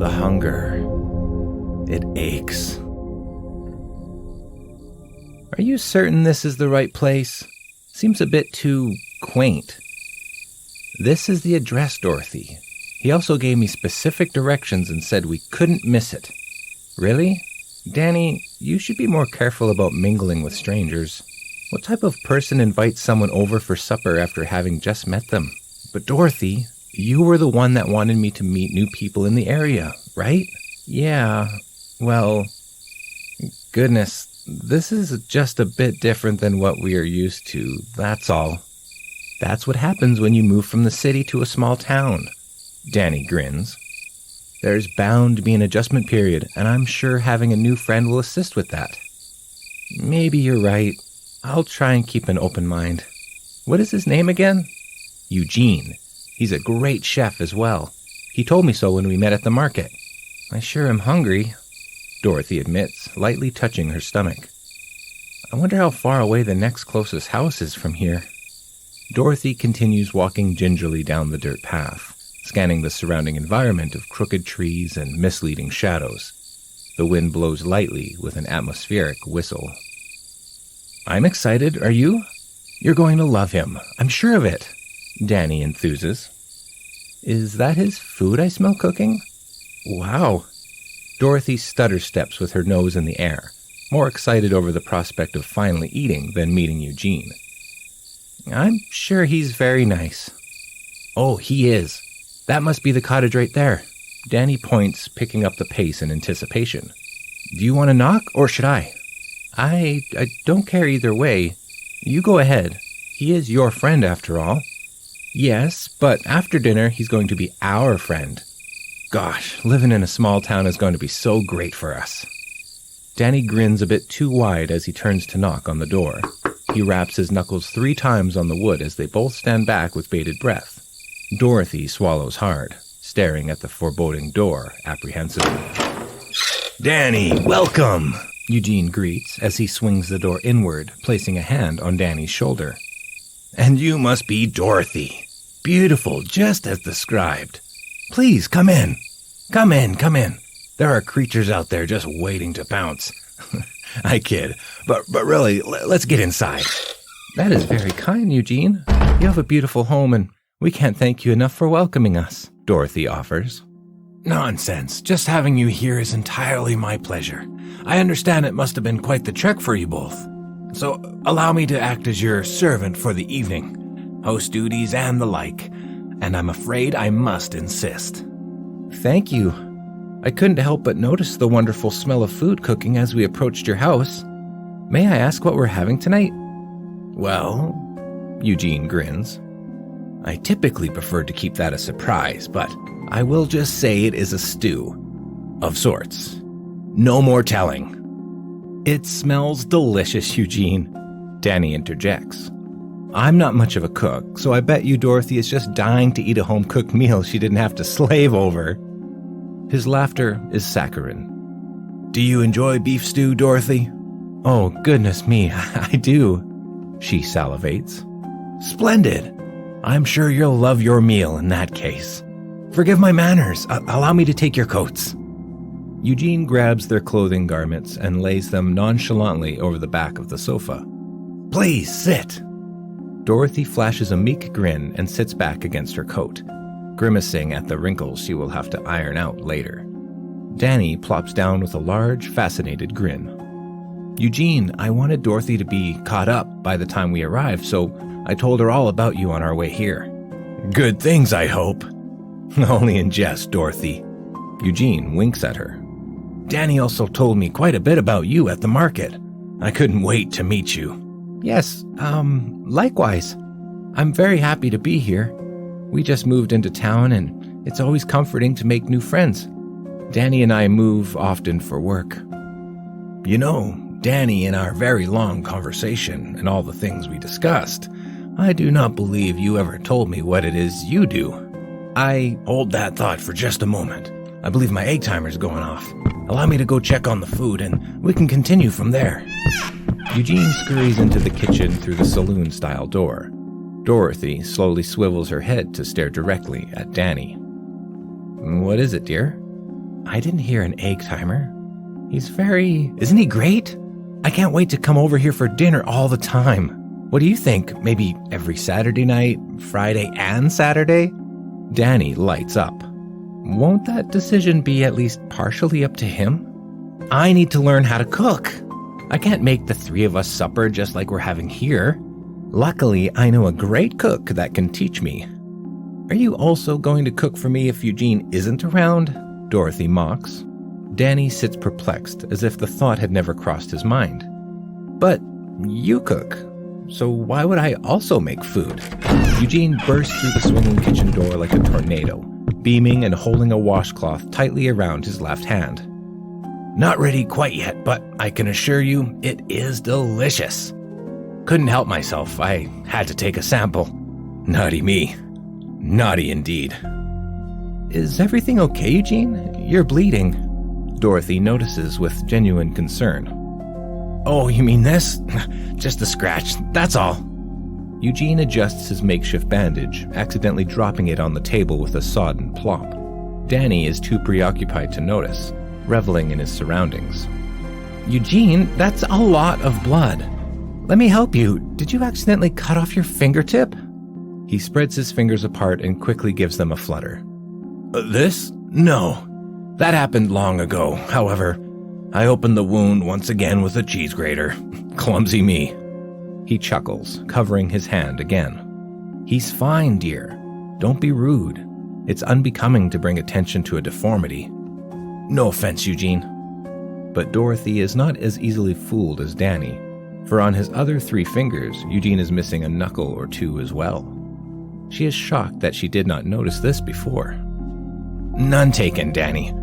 The hunger. It aches. Are you certain this is the right place? Seems a bit too quaint. This is the address, Dorothy. He also gave me specific directions and said we couldn't miss it. Really? Danny, you should be more careful about mingling with strangers. What type of person invites someone over for supper after having just met them? But Dorothy, you were the one that wanted me to meet new people in the area, right? Yeah, well, goodness, this is just a bit different than what we are used to, that's all. That's what happens when you move from the city to a small town. Danny grins. There's bound to be an adjustment period, and I'm sure having a new friend will assist with that. Maybe you're right. I'll try and keep an open mind. What is his name again? Eugene. He's a great chef as well. He told me so when we met at the market. I sure am hungry, Dorothy admits, lightly touching her stomach. I wonder how far away the next closest house is from here. Dorothy continues walking gingerly down the dirt path, scanning the surrounding environment of crooked trees and misleading shadows. The wind blows lightly with an atmospheric whistle. I'm excited, are you? You're going to love him, I'm sure of it, Danny enthuses. Is that his food I smell cooking? Wow. Dorothy stutter steps with her nose in the air, more excited over the prospect of finally eating than meeting Eugene. I'm sure he's very nice. Oh, he is. That must be the cottage right there. Danny points, picking up the pace in anticipation. Do you want to knock, or should I? I don't care either way. You go ahead. He is your friend, after all. Yes, but after dinner, he's going to be our friend. Gosh, living in a small town is going to be so great for us. Danny grins a bit too wide as he turns to knock on the door. He raps his knuckles 3 times on the wood as they both stand back with bated breath. Dorothy swallows hard, staring at the foreboding door apprehensively. Danny, welcome! Eugene greets as he swings the door inward, placing a hand on Danny's shoulder. And you must be Dorothy. Beautiful, just as described. Please, come in. Come in, come in. There are creatures out there just waiting to pounce. I kid, but really, let's get inside. That is very kind, Eugene. You have a beautiful home, and we can't thank you enough for welcoming us, Dorothy offers. Nonsense. Just having you here is entirely my pleasure. I understand it must have been quite the trek for you both. So allow me to act as your servant for the evening, host duties and the like, and I'm afraid I must insist. Thank you. I couldn't help but notice the wonderful smell of food cooking as we approached your house. May I ask what we're having tonight? Well, Eugene grins. I typically prefer to keep that a surprise, but I will just say it is a stew. Of sorts. No more telling. It smells delicious, Eugene, Danny interjects. I'm not much of a cook, so I bet you Dorothy is just dying to eat a home-cooked meal she didn't have to slave over. His laughter is saccharine. Do you enjoy beef stew, Dorothy? Oh, goodness me, I do, she salivates. Splendid. I'm sure you'll love your meal in that case. Forgive my manners. Allow me to take your coats. Eugene grabs their clothing garments and lays them nonchalantly over the back of the sofa. Please, sit. Dorothy flashes a meek grin and sits back against her coat, grimacing at the wrinkles she will have to iron out later. Danny plops down with a large, fascinated grin. Eugene, I wanted Dorothy to be caught up by the time we arrived, so I told her all about you on our way here. Good things, I hope. Only in jest, Dorothy. Eugene winks at her. Danny also told me quite a bit about you at the market. I couldn't wait to meet you. Yes, likewise. I'm very happy to be here. We just moved into town, and it's always comforting to make new friends. Danny and I move often for work. You know, Danny, in our very long conversation and all the things we discussed, I do not believe you ever told me what it is you do. I hold that thought for just a moment. I believe my egg timer's going off. Allow me to go check on the food, and we can continue from there. Eugene scurries into the kitchen through the saloon-style door. Dorothy slowly swivels her head to stare directly at Danny. What is it, dear? I didn't hear an egg timer. Isn't he great? I can't wait to come over here for dinner all the time. What do you think? Maybe every Saturday night, Friday and Saturday? Danny lights up. Won't that decision be at least partially up to him? I need to learn how to cook. I can't make the three of us supper just like we're having here. Luckily, I know a great cook that can teach me. Are you also going to cook for me if Eugene isn't around? Dorothy mocks. Danny sits perplexed, as if the thought had never crossed his mind. But you cook, so why would I also make food? Eugene bursts through the swinging kitchen door like a tornado, beaming and holding a washcloth tightly around his left hand. Not ready quite yet, but I can assure you it is delicious. Couldn't help myself, I had to take a sample. Naughty me. Naughty indeed. Is everything okay, Eugene? You're bleeding. Dorothy notices with genuine concern. Oh, you mean this? Just a scratch, that's all. Eugene adjusts his makeshift bandage, accidentally dropping it on the table with a sodden plop. Danny is too preoccupied to notice, reveling in his surroundings. Eugene, that's a lot of blood. Let me help you. Did you accidentally cut off your fingertip? He spreads his fingers apart and quickly gives them a flutter. This? No. That happened long ago. However, I opened the wound once again with a cheese grater. Clumsy me. He chuckles, covering his hand again. He's fine, dear. Don't be rude. It's unbecoming to bring attention to a deformity. No offense, Eugene. But Dorothy is not as easily fooled as Danny, for on his other 3 fingers, Eugene is missing a knuckle or 2 as well. She is shocked that she did not notice this before. None taken, Danny.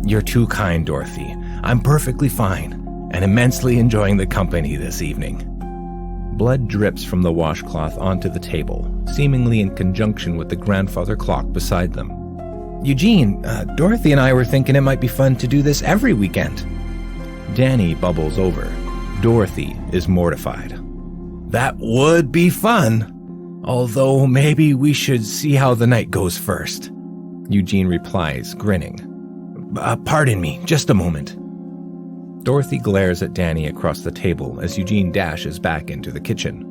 You're too kind, Dorothy. I'm perfectly fine, and immensely enjoying the company this evening. Blood drips from the washcloth onto the table, seemingly in conjunction with the grandfather clock beside them. Eugene, Dorothy and I were thinking it might be fun to do this every weekend. Danny bubbles over. Dorothy is mortified. That would be fun, although maybe we should see how the night goes first. Eugene replies, grinning. Pardon me, just a moment. Dorothy glares at Danny across the table as Eugene dashes back into the kitchen.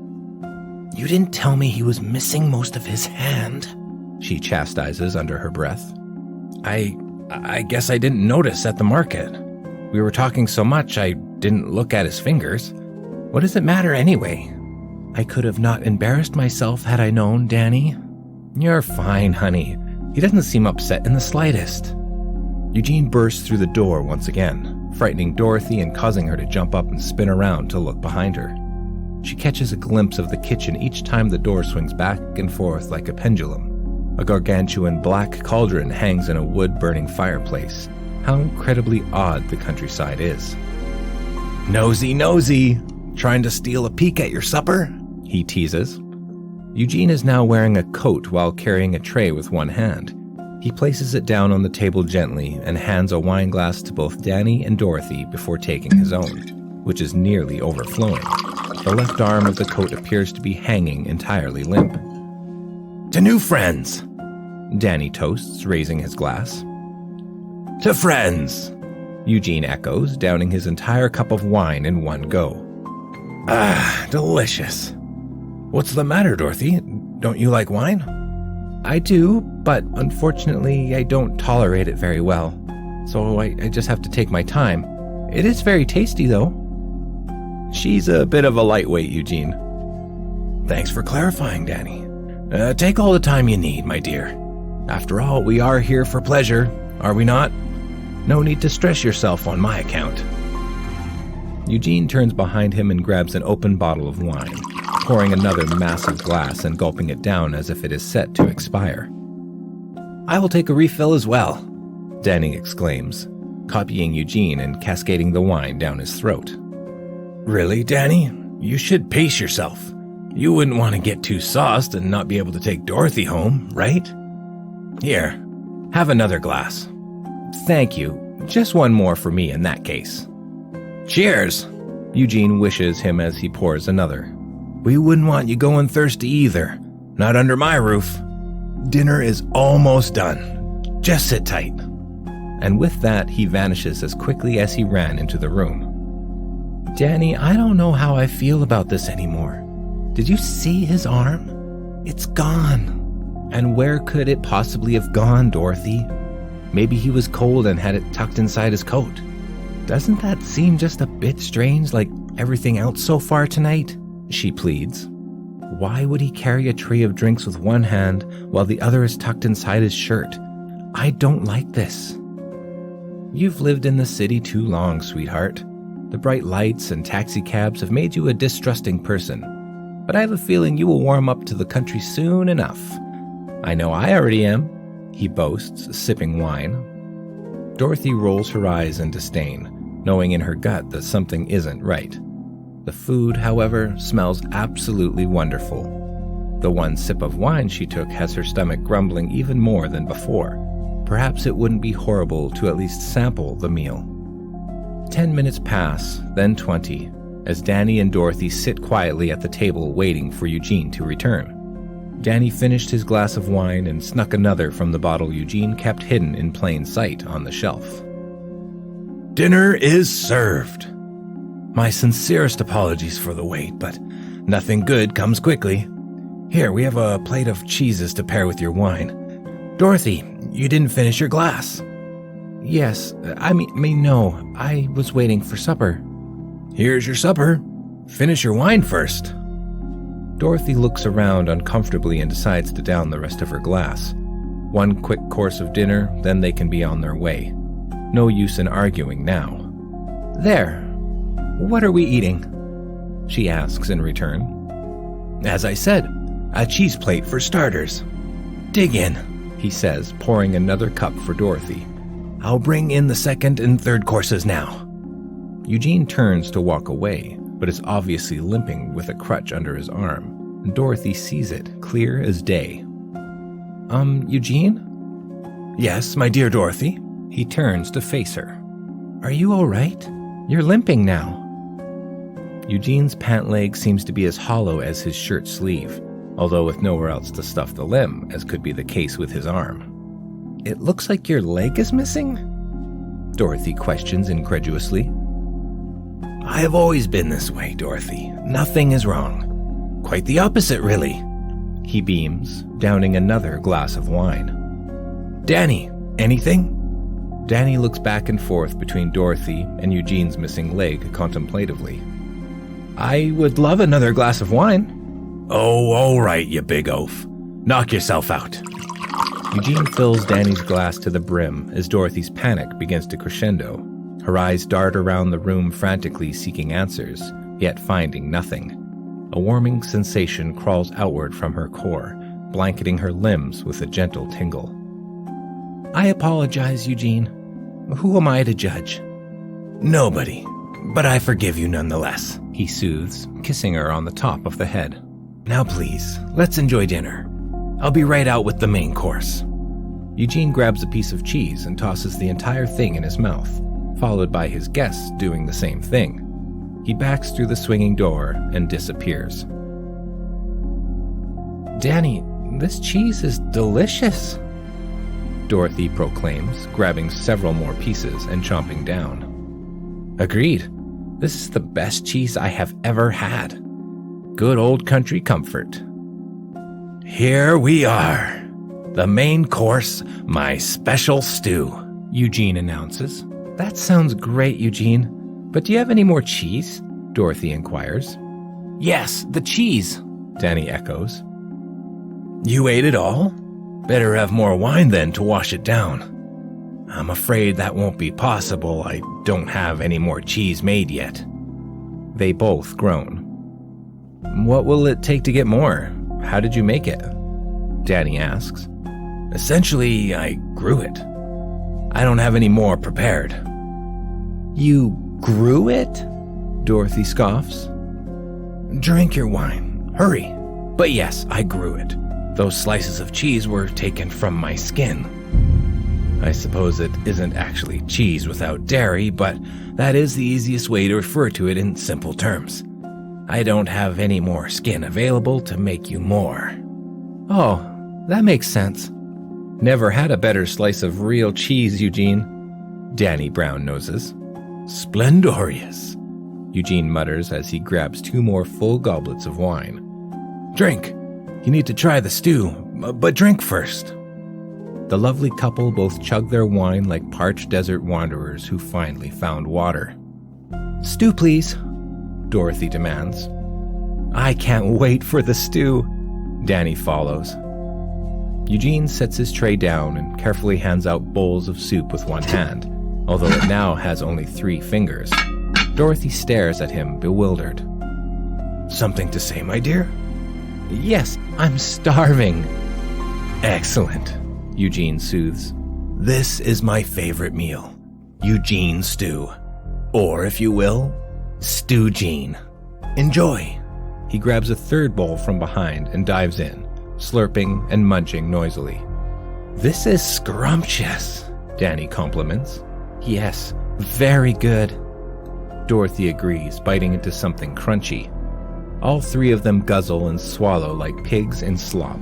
You didn't tell me he was missing most of his hand, she chastises under her breath. I guess I didn't notice at the market. We were talking so much I didn't look at his fingers. What does it matter anyway? I could have not embarrassed myself had I known, Danny. You're fine, honey. He doesn't seem upset in the slightest. Eugene bursts through the door once again, frightening Dorothy and causing her to jump up and spin around to look behind her. She catches a glimpse of the kitchen each time the door swings back and forth like a pendulum. A gargantuan black cauldron hangs in a wood-burning fireplace. How incredibly odd the countryside is. Nosy, trying to steal a peek at your supper? He teases. Eugene is now wearing a coat while carrying a tray with one hand. He places it down on the table gently and hands a wine glass to both Danny and Dorothy before taking his own, which is nearly overflowing. The left arm of the coat appears to be hanging entirely limp. To new friends, Danny toasts, raising his glass. To friends, Eugene echoes, downing his entire cup of wine in one go. Ah, delicious. What's the matter, Dorothy? Don't you like wine? I do, but unfortunately I don't tolerate it very well, so I just have to take my time. It is very tasty, though. She's a bit of a lightweight, Eugene. Thanks for clarifying, Danny. Take all the time you need, my dear. After all, we are here for pleasure, are we not? No need to stress yourself on my account. Eugene turns behind him and grabs an open bottle of wine, pouring another massive glass and gulping it down as if it is set to expire. I will take a refill as well, Danny exclaims, copying Eugene and cascading the wine down his throat. Really, Danny? You should pace yourself. You wouldn't want to get too sauced and not be able to take Dorothy home, right? Here, have another glass. Thank you. Just one more for me in that case. Cheers! Eugene wishes him as he pours another. We wouldn't want you going thirsty either. Not under my roof. Dinner is almost done. Just sit tight. and with that he vanishes as quickly as he ran into the room. Danny, I don't know how I feel about this anymore. Did you see his arm? It's gone. And where could it possibly have gone, Dorothy? Maybe he was cold and had it tucked inside his coat. Doesn't that seem just a bit strange, like everything else so far tonight? She pleads. Why would he carry a tray of drinks with one hand while the other is tucked inside his shirt? I don't like this. You've lived in the city too long, sweetheart. The bright lights and taxicabs have made you a distrusting person. But I have a feeling you will warm up to the country soon enough. I know I already am, he boasts, sipping wine. Dorothy rolls her eyes in disdain, knowing in her gut that something isn't right. The food, however, smells absolutely wonderful. The one sip of wine she took has her stomach grumbling even more than before. Perhaps it wouldn't be horrible to at least sample the meal. 10 minutes pass, then 20, as Danny and Dorothy sit quietly at the table waiting for Eugene to return. Danny finished his glass of wine and snuck another from the bottle Eugene kept hidden in plain sight on the shelf. Dinner is served. My sincerest apologies for the wait, but nothing good comes quickly. Here, we have a plate of cheeses to pair with your wine. Dorothy, you didn't finish your glass. Yes, I mean, no, I was waiting for supper. Here's your supper. Finish your wine first. Dorothy looks around uncomfortably and decides to down the rest of her glass. One quick course of dinner, then they can be on their way. No use in arguing now. There. What are we eating? She asks in return. As I said, a cheese plate for starters. Dig in, he says, pouring another cup for Dorothy. I'll bring in the second and third courses now. Eugene turns to walk away, but is obviously limping with a crutch under his arm, and Dorothy sees it, clear as day. Eugene? Yes, my dear Dorothy. He turns to face her. Are you all right? You're limping now. Eugene's pant leg seems to be as hollow as his shirt sleeve, although with nowhere else to stuff the limb, as could be the case with his arm. It looks like your leg is missing? Dorothy questions incredulously. I have always been this way, Dorothy. Nothing is wrong. Quite the opposite, really. He beams, downing another glass of wine. Danny, anything? Danny looks back and forth between Dorothy and Eugene's missing leg contemplatively. I would love another glass of wine. Oh, all right, you big oaf. Knock yourself out. Eugene fills Danny's glass to the brim as Dorothy's panic begins to crescendo. Her eyes dart around the room frantically seeking answers, yet finding nothing. A warming sensation crawls outward from her core, blanketing her limbs with a gentle tingle. I apologize, Eugene. Who am I to judge? Nobody, but I forgive you nonetheless, he soothes, kissing her on the top of the head. Now please, let's enjoy dinner. I'll be right out with the main course. Eugene grabs a piece of cheese and tosses the entire thing in his mouth, followed by his guests doing the same thing. He backs through the swinging door and disappears. Danny, this cheese is delicious, Dorothy proclaims, grabbing several more pieces and chomping down. Agreed. This is the best cheese I have ever had. Good old country comfort. Here we are. The main course, my special stew, Eugene announces. That sounds great, Eugene. But do you have any more cheese? Dorothy inquires. Yes, the cheese, Danny echoes. You ate it all? Better have more wine then to wash it down. I'm afraid that won't be possible. I don't have any more cheese made yet. They both groan. What will it take to get more? How did you make it? Danny asks. Essentially, I grew it. I don't have any more prepared. You grew it? Dorothy scoffs. Drink your wine. Hurry. But yes, I grew it. Those slices of cheese were taken from my skin. I suppose it isn't actually cheese without dairy, but that is the easiest way to refer to it in simple terms. I don't have any more skin available to make you more. Oh, that makes sense. Never had a better slice of real cheese, Eugene. Danny brown noses. Splendorious, Eugene mutters as he grabs 2 more full goblets of wine. Drink. You need to try the stew, but drink first. The lovely couple both chug their wine like parched desert wanderers who finally found water. Stew, please, Dorothy demands. I can't wait for the stew, Danny follows. Eugene sets his tray down and carefully hands out bowls of soup with one hand, although it now has only 3 fingers. Dorothy stares at him, bewildered. Something to say, my dear? Yes, I'm starving. Excellent, Eugene soothes. This is my favorite meal, Eugene stew. Or, if you will, Stew Gene. Enjoy. He grabs a 3rd bowl from behind and dives in, slurping and munching noisily. This is scrumptious, Danny compliments. Yes, very good. Dorothy agrees, biting into something crunchy. All 3 of them guzzle and swallow like pigs in slop.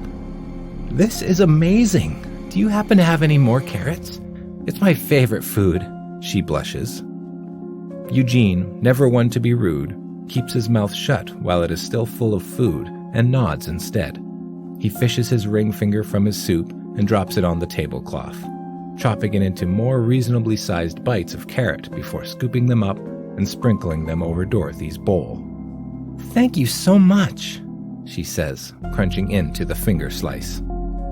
This is amazing. Do you happen to have any more carrots? It's my favorite food, she blushes. Eugene, never one to be rude, keeps his mouth shut while it is still full of food and nods instead. He fishes his ring finger from his soup and drops it on the tablecloth, chopping it into more reasonably sized bites of carrot before scooping them up and sprinkling them over Dorothy's bowl. Thank you so much, she says, crunching into the finger slice.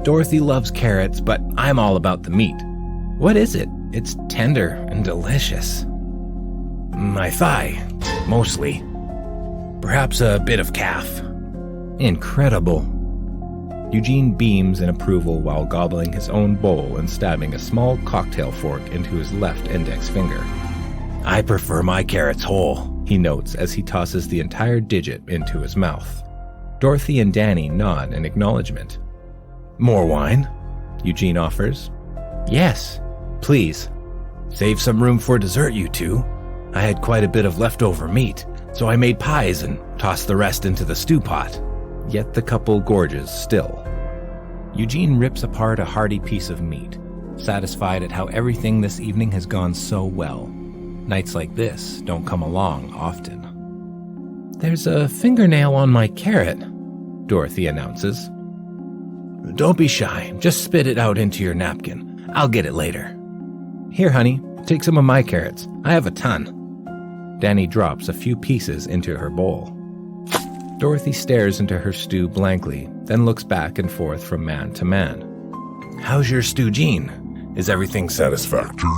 Dorothy loves carrots, but I'm all about the meat. What is it? It's tender and delicious. My thigh, mostly. Perhaps a bit of calf. Incredible. Eugene beams in approval while gobbling his own bowl and stabbing a small cocktail fork into his left index finger. I prefer my carrots whole, he notes as he tosses the entire digit into his mouth. Dorothy and Danny nod in acknowledgement. More wine? Eugene offers. Yes, please. Save some room for dessert, you two. I had quite a bit of leftover meat, so I made pies and tossed the rest into the stew pot. Yet the couple gorges still. Eugene rips apart a hearty piece of meat, satisfied at how everything this evening has gone so well. Nights like this don't come along often. There's a fingernail on my carrot, Dorothy announces. Don't be shy, just spit it out into your napkin. I'll get it later. Here, honey, take some of my carrots. I have a ton. Danny drops a few pieces into her bowl. Dorothy stares into her stew blankly, then looks back and forth from man to man. How's your stew, Gene? Is everything satisfactory?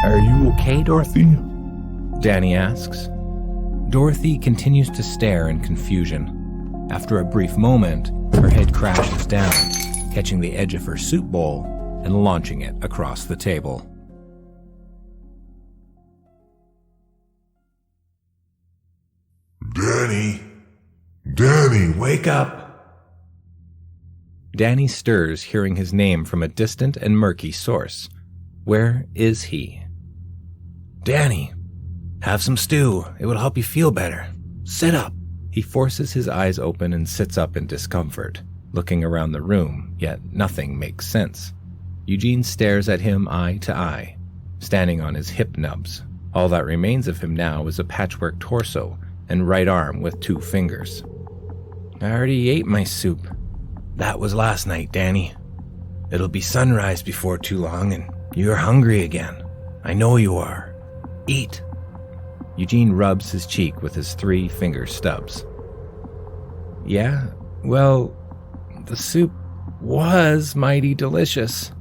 Are you okay, Dorothy? Danny asks. Dorothy continues to stare in confusion. After a brief moment, her head crashes down, catching the edge of her soup bowl and launching it across the table. Danny, wake up! Danny stirs, hearing his name from a distant and murky source. Where is he? Danny, have some stew. It will help you feel better. Sit up. He forces his eyes open and sits up in discomfort, looking around the room, yet nothing makes sense. Eugene stares at him eye to eye, standing on his hip nubs. All that remains of him now is a patchwork torso and right arm with 2 fingers. I already ate my soup. That was last night, Danny. It'll be sunrise before too long, and you're hungry again. I know you are. Eat. Eugene rubs his cheek with his 3 finger stubs. Yeah, well, the soup was mighty delicious.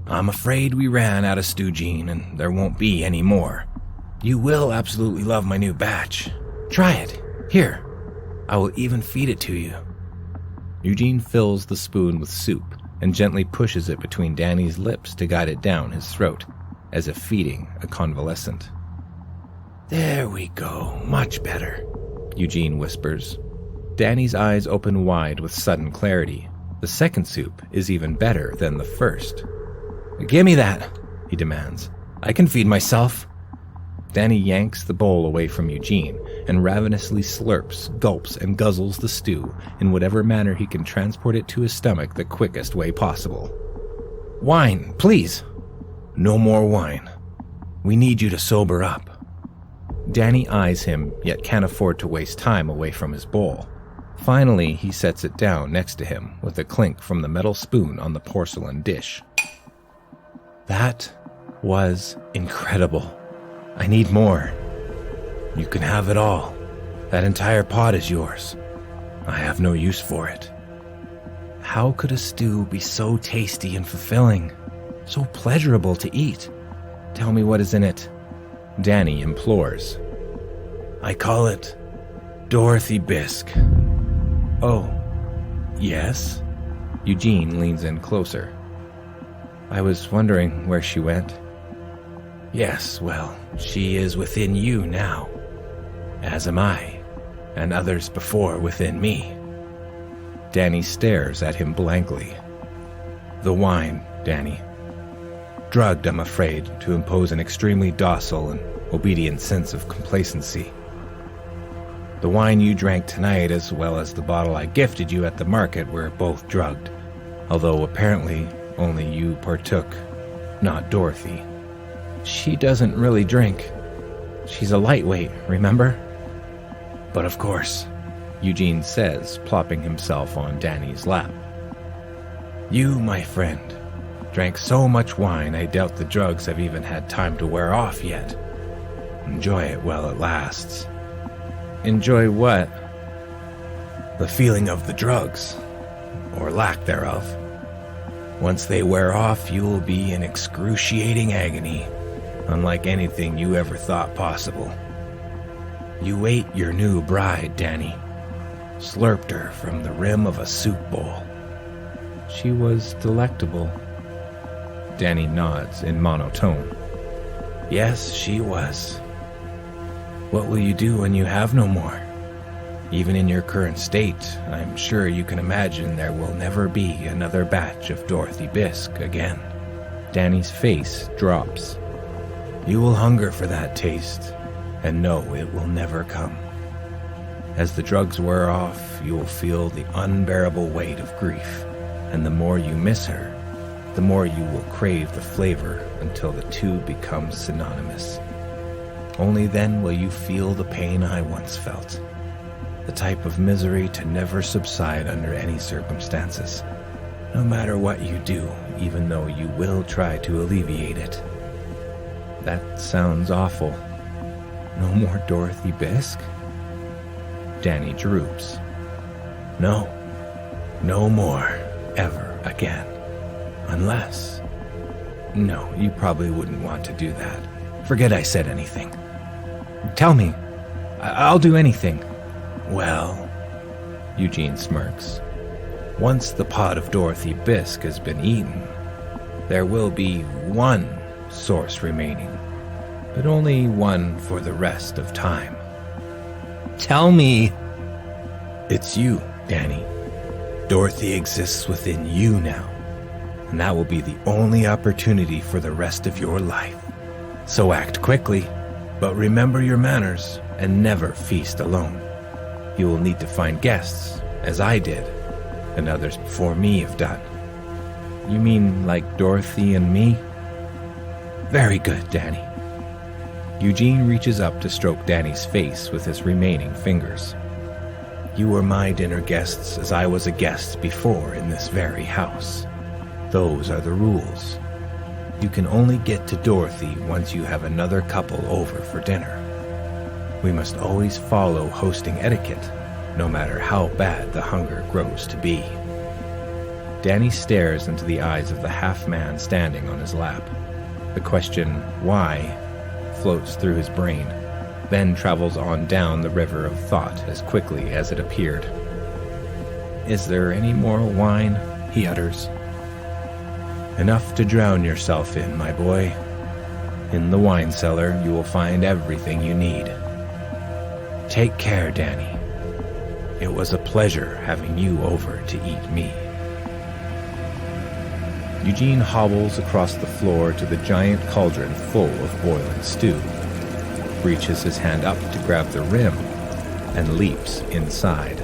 I'm afraid we ran out of stew, Gene, and there won't be any more. You will absolutely love my new batch. Try it. Here. I will even feed it to you. Eugene fills the spoon with soup and gently pushes it between Danny's lips to guide it down his throat, as if feeding a convalescent. There we go. Much better, Eugene whispers. Danny's eyes open wide with sudden clarity. The second soup is even better than the first. Give me that, he demands. I can feed myself. Danny yanks the bowl away from Eugene and ravenously slurps, gulps, and guzzles the stew in whatever manner he can transport it to his stomach the quickest way possible. Wine, please. No more wine. We need you to sober up. Danny eyes him, yet can't afford to waste time away from his bowl. Finally, he sets it down next to him with a clink from the metal spoon on the porcelain dish. That was incredible. I need more. You can have it all. That entire pot is yours. I have no use for it. How could a stew be so tasty and fulfilling, so pleasurable to eat? Tell me what is in it. Danny implores. I call it Dorothy Bisque. Oh, yes? Eugene leans in closer. I was wondering where she went. Yes, well, she is within you now, as am I, and others before within me. Danny stares at him blankly. The wine, Danny. Drugged, I'm afraid, to impose an extremely docile and obedient sense of complacency. The wine you drank tonight, as well as the bottle I gifted you at the market, were both drugged, although apparently only you partook, not Dorothy. She doesn't really drink. She's a lightweight, remember? But of course, Eugene says, plopping himself on Danny's lap. You, my friend, drank so much wine I doubt the drugs have even had time to wear off yet. Enjoy it while it lasts. Enjoy what? The feeling of the drugs, or lack thereof. Once they wear off, you will be in excruciating agony, unlike anything you ever thought possible. You ate your new bride, Danny. Slurped her from the rim of a soup bowl. She was delectable. Danny nods in monotone. Yes, she was. What will you do when you have no more? Even in your current state, I'm sure you can imagine there will never be another batch of Dorothy Bisque again. Danny's face drops. You will hunger for that taste, and know it will never come. As the drugs wear off, you will feel the unbearable weight of grief, and the more you miss her, the more you will crave the flavor until the two become synonymous. Only then will you feel the pain I once felt, the type of misery to never subside under any circumstances, no matter what you do, even though you will try to alleviate it. That sounds awful. No more Dorothy Bisque? Danny droops. No. No more, ever again. Unless... No, you probably wouldn't want to do that. Forget I said anything. Tell me. I'll do anything. Well, Eugene smirks. Once the pot of Dorothy Bisque has been eaten, there will be one source remaining, but only one for the rest of time. Tell me. It's you, Danny. Dorothy exists within you now, and that will be the only opportunity for the rest of your life. So act quickly, but remember your manners and never feast alone. You will need to find guests, as I did, and others before me have done. You mean like Dorothy and me? Very good, Danny. Eugene reaches up to stroke Danny's face with his remaining fingers. You were my dinner guests as I was a guest before in this very house. Those are the rules. You can only get to Dorothy once you have another couple over for dinner. We must always follow hosting etiquette, no matter how bad the hunger grows to be. Danny stares into the eyes of the half-man standing on his lap. The question, why, floats through his brain, then travels on down the river of thought as quickly as it appeared. Is there any more wine? He utters. Enough to drown yourself in, my boy. In the wine cellar, you will find everything you need. Take care, Danny. It was a pleasure having you over to eat me. Eugene hobbles across the floor to the giant cauldron full of boiling stew, reaches his hand up to grab the rim, and leaps inside.